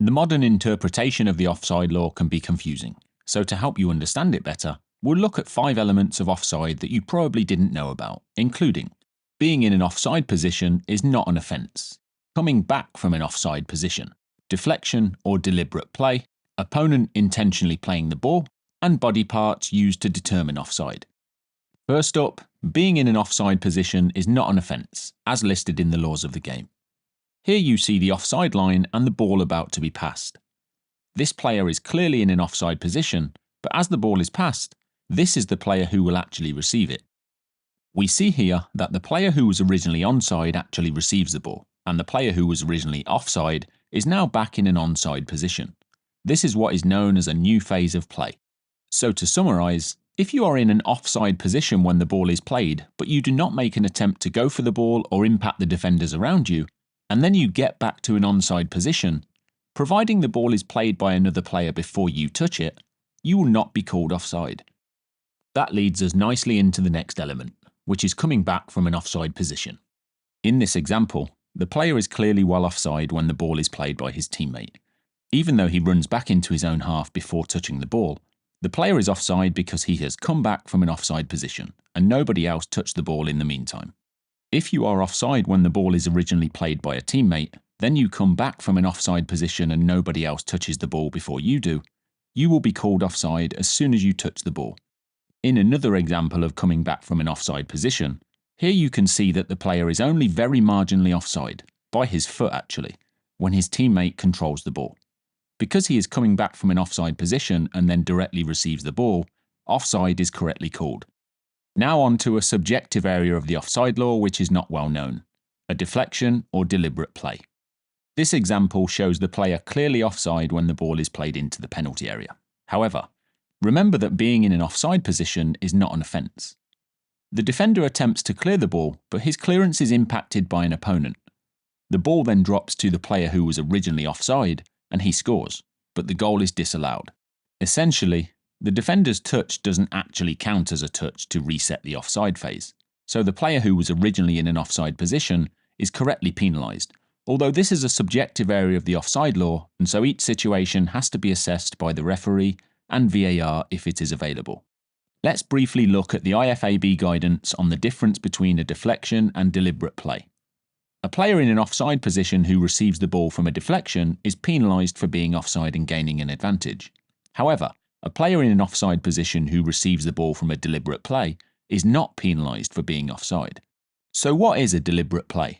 The modern interpretation of the offside law can be confusing, so to help you understand it better, we'll look at 5 elements of offside that you probably didn't know about, including being in an offside position is not an offence, coming back from an offside position, deflection or deliberate play, opponent intentionally playing the ball, and body parts used to determine offside. First up, being in an offside position is not an offence, as listed in the laws of the game. Here you see the offside line and the ball about to be passed. This player is clearly in an offside position, but as the ball is passed, this is the player who will actually receive it. We see here that the player who was originally onside actually receives the ball, and the player who was originally offside is now back in an onside position. This is what is known as a new phase of play. So to summarise, if you are in an offside position when the ball is played, but you do not make an attempt to go for the ball or impact the defenders around you, and then you get back to an onside position, providing the ball is played by another player before you touch it, you will not be called offside. That leads us nicely into the next element, which is coming back from an offside position. In this example, the player is clearly well offside when the ball is played by his teammate. Even though he runs back into his own half before touching the ball, the player is offside because he has come back from an offside position, and nobody else touched the ball in the meantime. If you are offside when the ball is originally played by a teammate, then you come back from an offside position and nobody else touches the ball before you do, you will be called offside as soon as you touch the ball. In another example of coming back from an offside position, here you can see that the player is only very marginally offside, by his foot actually, when his teammate controls the ball. Because he is coming back from an offside position and then directly receives the ball, offside is correctly called. Now on to a subjective area of the offside law which is not well known, a deflection or deliberate play. This example shows the player clearly offside when the ball is played into the penalty area. However, remember that being in an offside position is not an offence. The defender attempts to clear the ball, but his clearance is impacted by an opponent. The ball then drops to the player who was originally offside, and he scores, but the goal is disallowed. Essentially, the defender's touch doesn't actually count as a touch to reset the offside phase, so the player who was originally in an offside position is correctly penalised, although this is a subjective area of the offside law, and so each situation has to be assessed by the referee and VAR if it is available. Let's briefly look at the IFAB guidance on the difference between a deflection and deliberate play. A player in an offside position who receives the ball from a deflection is penalised for being offside and gaining an advantage. However, a player in an offside position who receives the ball from a deliberate play is not penalised for being offside. So what is a deliberate play?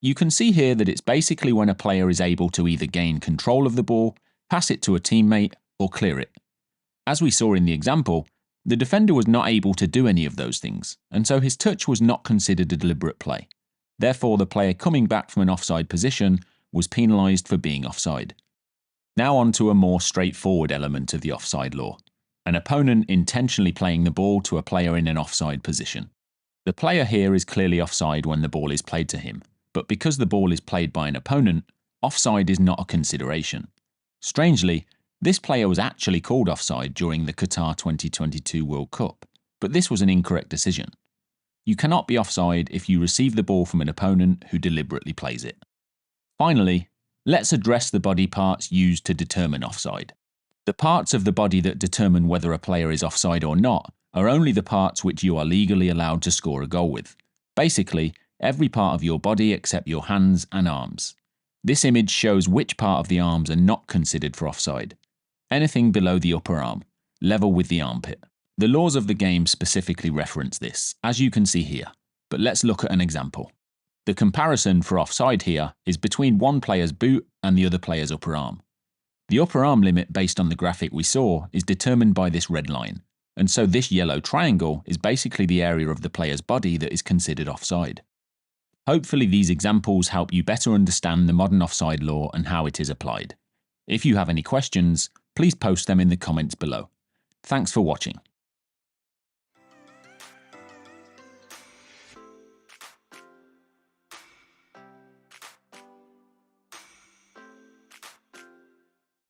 You can see here that it's basically when a player is able to either gain control of the ball, pass it to a teammate, or clear it. As we saw in the example, the defender was not able to do any of those things, and so his touch was not considered a deliberate play. Therefore, the player coming back from an offside position was penalised for being offside. Now on to a more straightforward element of the offside law, an opponent intentionally playing the ball to a player in an offside position. The player here is clearly offside when the ball is played to him, but because the ball is played by an opponent, offside is not a consideration. Strangely, this player was actually called offside during the Qatar 2022 World Cup, but this was an incorrect decision. You cannot be offside if you receive the ball from an opponent who deliberately plays it. Finally, let's address the body parts used to determine offside. The parts of the body that determine whether a player is offside or not are only the parts which you are legally allowed to score a goal with. Basically, every part of your body except your hands and arms. This image shows which part of the arms are not considered for offside. Anything below the upper arm, level with the armpit. The laws of the game specifically reference this, as you can see here, but let's look at an example. The comparison for offside here is between one player's boot and the other player's upper arm. The upper arm limit based on the graphic we saw is determined by this red line, and so this yellow triangle is basically the area of the player's body that is considered offside. Hopefully these examples help you better understand the modern offside law and how it is applied. If you have any questions, please post them in the comments below. Thanks for watching.